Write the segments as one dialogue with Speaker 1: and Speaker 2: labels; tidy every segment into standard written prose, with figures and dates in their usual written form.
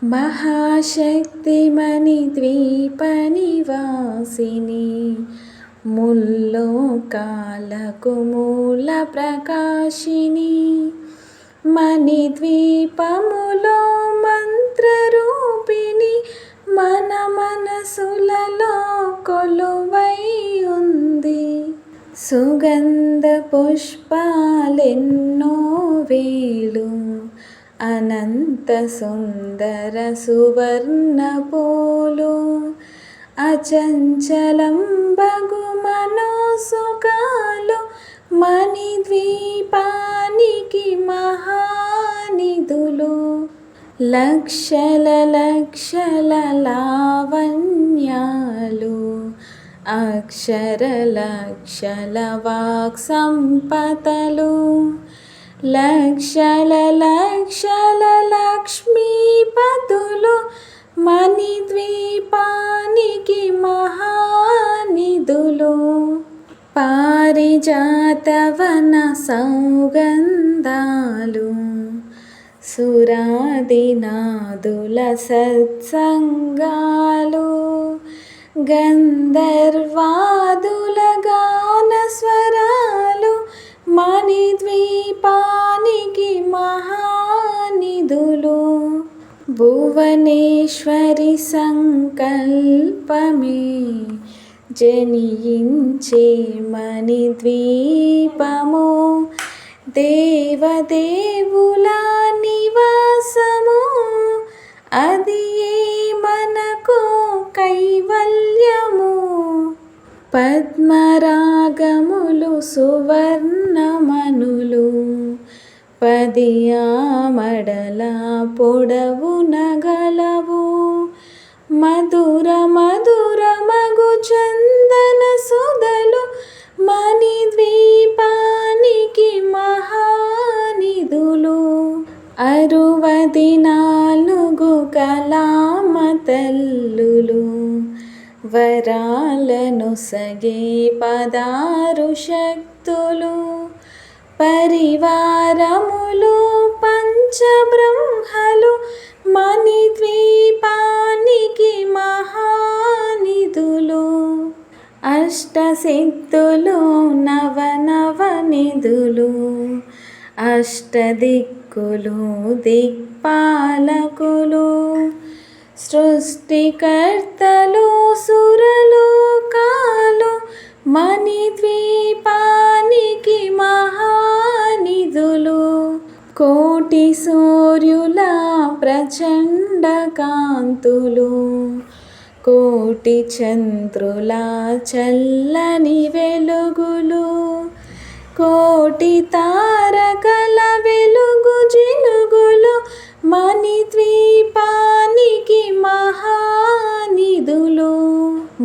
Speaker 1: మహాశక్తిమణి ద్వీపనివాసిని ముల్లోకాలకు మూల ప్రకాశిని మణిద్వీపములో మంత్రరూపిణి మన మనసులలో కొలువై ఉంది. సుగంధ పుష్పాలెన్నో వేలు అనంత సుందర సువర్ణ పూలు అచంచలం బగు మనోసుకాలు మణిద్వీపానికి మహానిధులు. లక్షల లక్షల లావణ్యాలు అక్షర లక్షల వాక్ సంపదలు లక్షల లక్షల లక్ష్మీపతులు మణిద్వీపానికి మహానిధులు. పారిజాతవన సౌగంధాలు సురాదినాదుల సత్సంగాలు గంధర్వాదుల గాన స్వరాలు మణిద్వీపానికి మహానిధులు. భువనేశ్వరి సంకల్పమే జనించే మణిద్వీపము దేవదేవుల నివాసము అది మనకు కైవల్యము. పద్మరాగములు సువర్ణమనులు పదియామడల పొడవున గలవు మధుర మధుర మగు చందన సుధలు మణిద్వీపానికి మహానిధులు. 64 కళామతల్లులు వరాలను సగే 16 శక్తులు పరివారములు పంచబ్రహ్మలు మణిద్వీపానికి మహానిధులు. అష్టసిద్ధులు నవనవనిధులు అష్టదిక్కులు దిక్పాలకులు సృష్టికర్తలు సురలోకాలు మణిద్వీపానికి మహానిధులు. కోటి సూర్యుల ప్రచండ కాంతులు కోటి చంద్రుల చల్లని వెలుగులు కోటి తారకల వెలుగు జిలుగులు మణిద్వీపానికి మహానిధులు.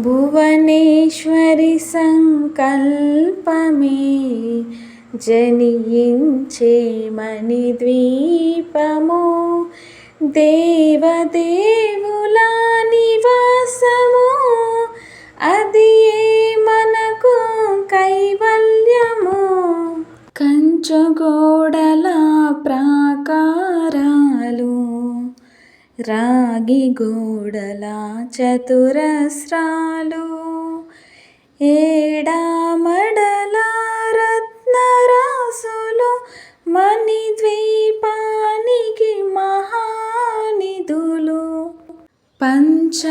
Speaker 1: భువనేశ్వరి సంకల్పమే జనించే మణిద్వీపము దేవదేవుల నివాసము అది మనకు కైవల్యము. కంచుగోడల ప్రాకారాలు రాగి గోడల చతురస్రాలు ఏడామడల రత్నరాసులు మణిద్వీపానికి మహానిధులు. పంచామృతమయ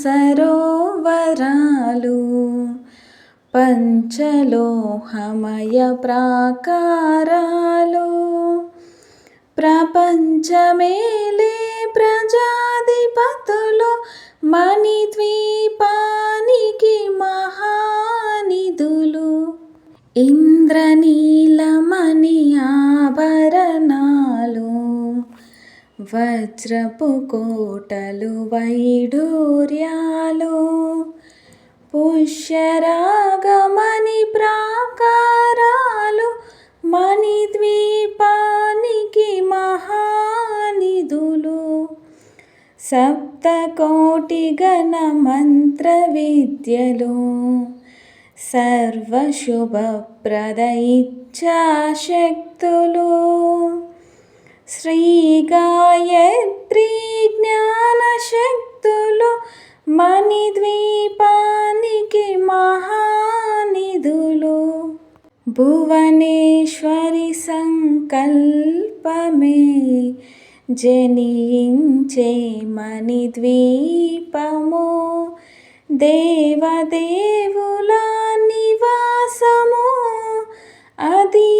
Speaker 1: సరోవరాలు పంచలోహమయ ప్రాకారాలు ప్రపంచమేలే ప్రజాధిపతులు మణిద్వీపానికి మహానిధులు. ఇంద్రనీలమణి ఆభరణాలు వజ్రపు కోటలు వైడూర్యాలు పుష్యరాగమణి ప్రాకారాలు మణిద్వీపానికి మహానిధులు. సప్తకోటి గణ మంత్ర విద్యలు సర్వశుభప్రద ఇచ్ఛాశక్తులు శ్రీ గాయత్రి జ్ఞానశక్తులు మణిద్వీపానికి మహానిధులు. భువనేశ్వరి సంకల్పమే జనించే మణిద్వీపము. దేవదేవుల నివాసము అది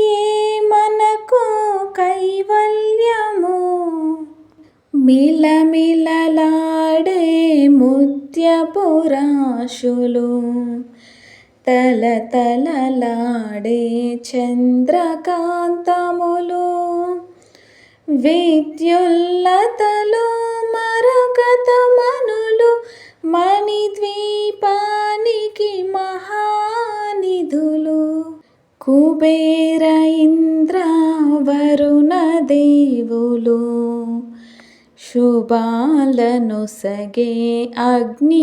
Speaker 1: మనకు కైవల్యము. మిలమిలలాడే ముత్యపురాశులు తలతలలాడే చంద్రకాంతములు. విద్యుల్లతలు మరకతమనులు మణిద్వీపానికి మహానిధులు. కుబేర ఇంద్ర వరుణ దేవులు శుభాలను సగే అగ్నివాయువులు.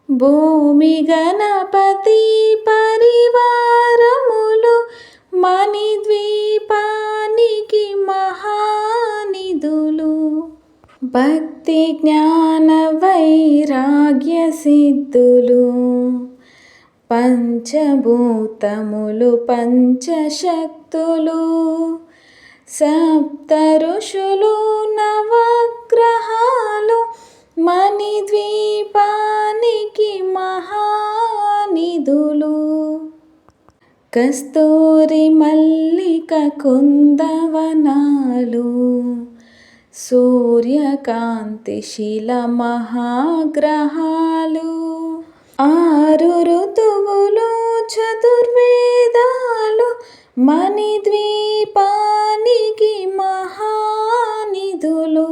Speaker 1: భూమి గణపతి పరివారములు మణిద్వీపానికి మహానిధులు. భక్తి జ్ఞాన వైరాగ్య సిద్ధులు పంచభూతములు పంచశక్తులు. సప్త ఋషులు నవగ్రహాలు మణిద్వీపానికి మహానిధులు. కస్తూరి మల్లిక కుందవనాలు సూర్యకాంతి శిల మహాగ్రహాలు. 6 ఋతువులు చతుర్వేదాలు మణిద్వీపానికి మహానిధులు.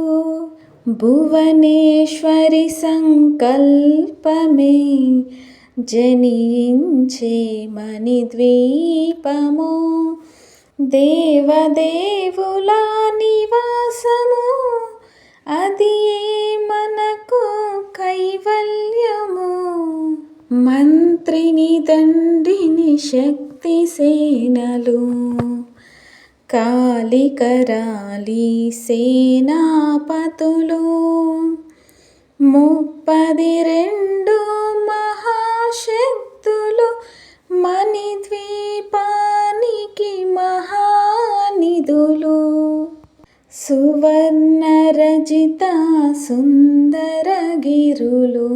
Speaker 1: భువనేశ్వరి సంకల్పమే జనించే మణిద్వీపము. దేవదేవుల నివాసము అది మనకు కైవల్యము. మంత్రిని దండిని శక్తి సేనలు కాళికరాలి సేనాపతులు. 32 మహాశక్తులు మణిద్వీపానికి మహానిధులు. సువర్ణ రజిత సుందర గిరులు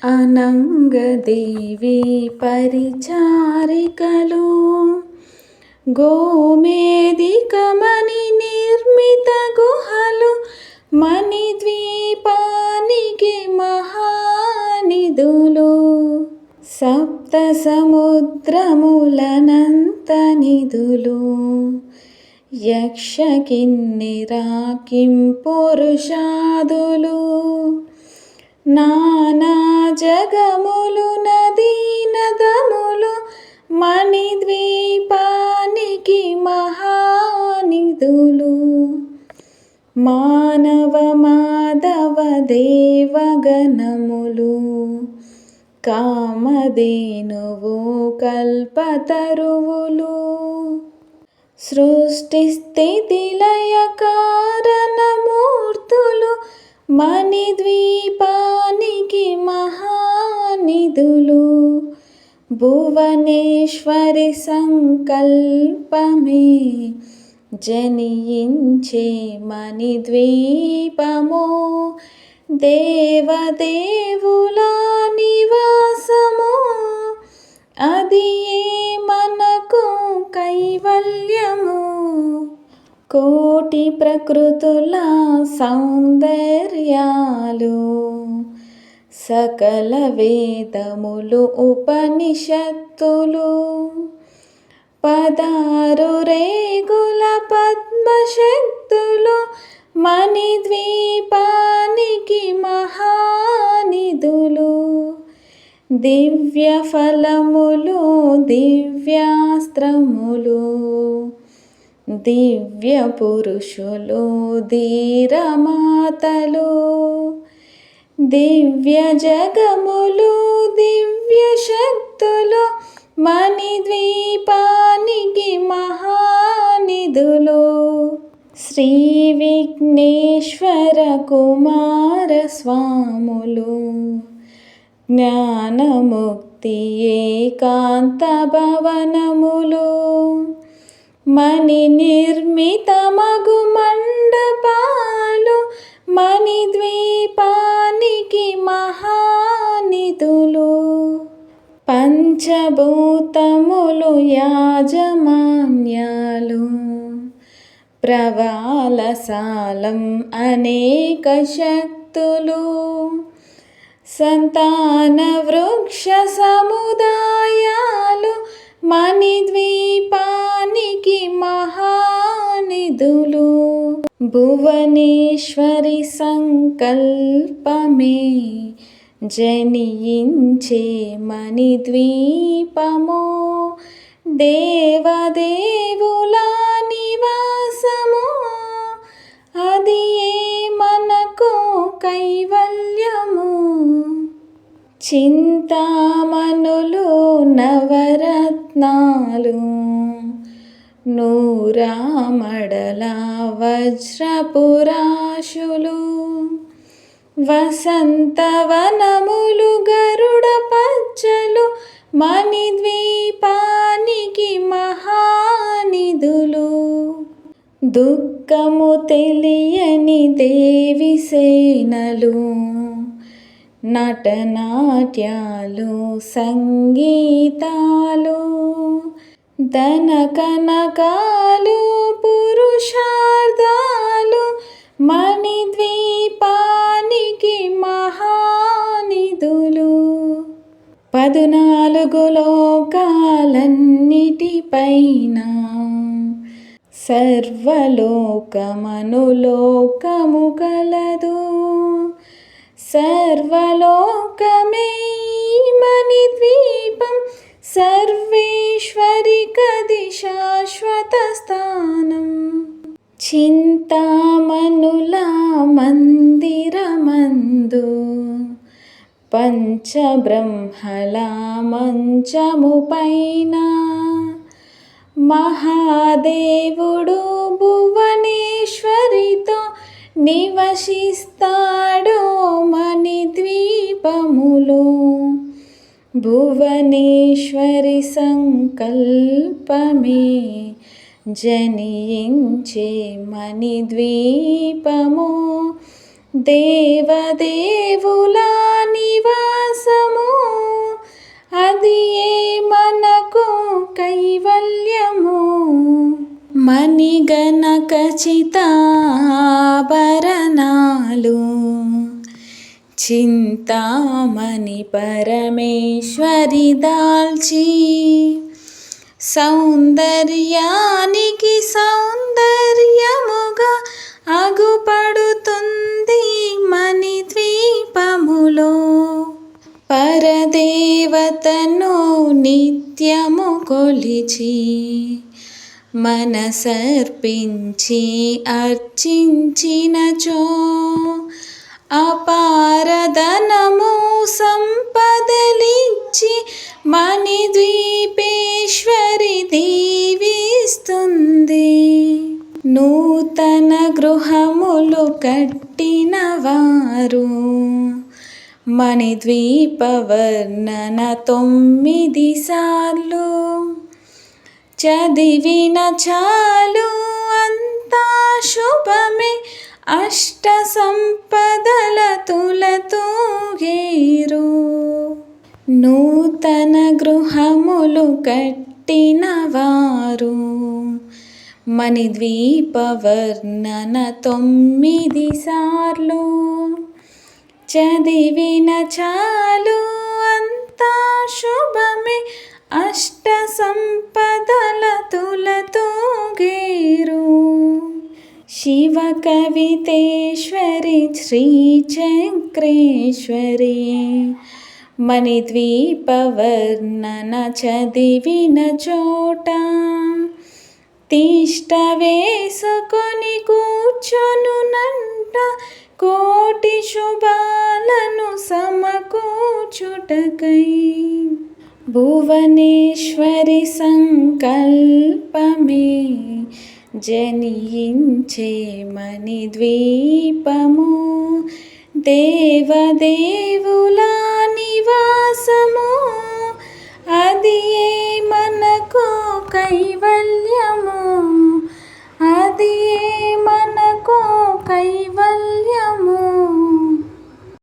Speaker 1: అనంగదేవి పరిచారికలు. గోమేధికమణి నిర్మిత గుహలు మణిద్వీపానికి మహానిధులు. సప్త సముద్రములనంత నిధులు యక్ష కిన్నెర కింపురుషాదులు. నానా జగములు నదీ నదములు మణిద్వీపానికి మహానిధులు. మానవ మాధవ దేవగణములు కామధేనువు కల్పతరువులు. సృష్టి స్థితి లయ కారణమూర్తులు మణిద్వీపానికి మహానిధులు. భువనేశ్వరి సంకల్పమే జనించే మణిద్వీపము. దేవదేవుల నివాసము అది మనకు కైవల్యము. కోటి ప్రకృతుల సౌందర్యాలు సకల వేదములు ఉపనిషత్తులు. 16 రేగుల పద్మశక్తులు మణిద్వీపానికి మహానిధులు. దివ్య ఫలములు దివ్యాస్త్రములు దివ్య పురుషులు ధీరమాతలు. దివ్య జగములు దివ్య శక్తులు మణిద్వీపానికి మహానిధులు. శ్రీ విఘ్నేశ్వర కుమార స్వాములు. జ్ఞానముక్తి ఏకాంత భవనములు. మణి నిర్మితమగు మండపాలు. మణిద్వీపానికి మహానిధులు. పంచభూతములు యాజమాన్యాలు. ప్రవాళసాలం అనేక శక్తులు. సంతాన వృక్ష సముదాయాలు. మణిద్వీపానికి మహానిధులు. భువనేశ్వరి సంకల్పమే జనించే మణిద్వీపము. దేవదేవుల నివాసము. అది ఏ మనకు కైవల్యము. చింతామణులు నవరత్నాలు. నూరామడల వజ్రపురాశులు. వసంతవనములు గరుడ పచ్చలు. మణిద్వీపానికి మహానిధులు. దుఃఖము తెలియని దేవి సేనలు. నటనాట్యాలు సంగీతాలు. ధన కనకాలు పురుషార్థాలు. మణిద్వీపానికి మహానిధులు. 14 లోకాలన్నిటిపైన సర్వలోకమనులోకము కలదు. సర్వలోకమే మణిద్వీపం. సర్వేశ్వరి కది శాశ్వత స్థానం. చింతామణుల మందిరమందు. పంచబ్రహ్మల మంచము పైన. మహాదేవుడు భువనేశ్వరితో నివసిస్తాడు మణిద్వీపములో. భువనేశ్వరి సంకల్పమే జనించే మణిద్వీపము. దేవదేవుల నివాసము. అది ఏ మనకు కైవల్యము. మణిగణ ఖచితాభరణాలు. చింతామణి పరమేశ్వరి దాల్చి. సౌందర్యానికి సౌందర్యముగా అగుపడుతుంది మణిద్వీపములో. పరదేవతను నిత్యము కొలిచి. మనసర్పించి అర్చించినచో. అపారధనము సంపదలిచ్చి మణిద్వీపేశ్వరి దీవిస్తుంది. నూతన గృహములు కట్టిన వారు. మణిద్వీప వర్ణన 9 సార్లు చదివిన చాలు అంతా శుభమే. అష్ట సంపదల తులతూగేరు. నూతన గృహములు కట్టిన వారు. మణిద్వీప వర్ణన 9 సార్లు చదివిన చాలు అంతా శుభమే. అష్ట సంపదల తులతూగేరు. శివ కవితేశ్వరి శ్రీచక్రేశ్వరి. మణిద్వీప వర్ణన చదివిన చోట. తిష్ట వేసుకొని కూర్చొనునంట. కోటి శుభాలను సమకూర్చుటకై. భువనేశ్వరి సంకల్పమే జనించే మణిద్వీపము దేవదేవుల నివాసము అది ఏ మనకు కైవల్యము అది ఏ మనకు కైవల్యము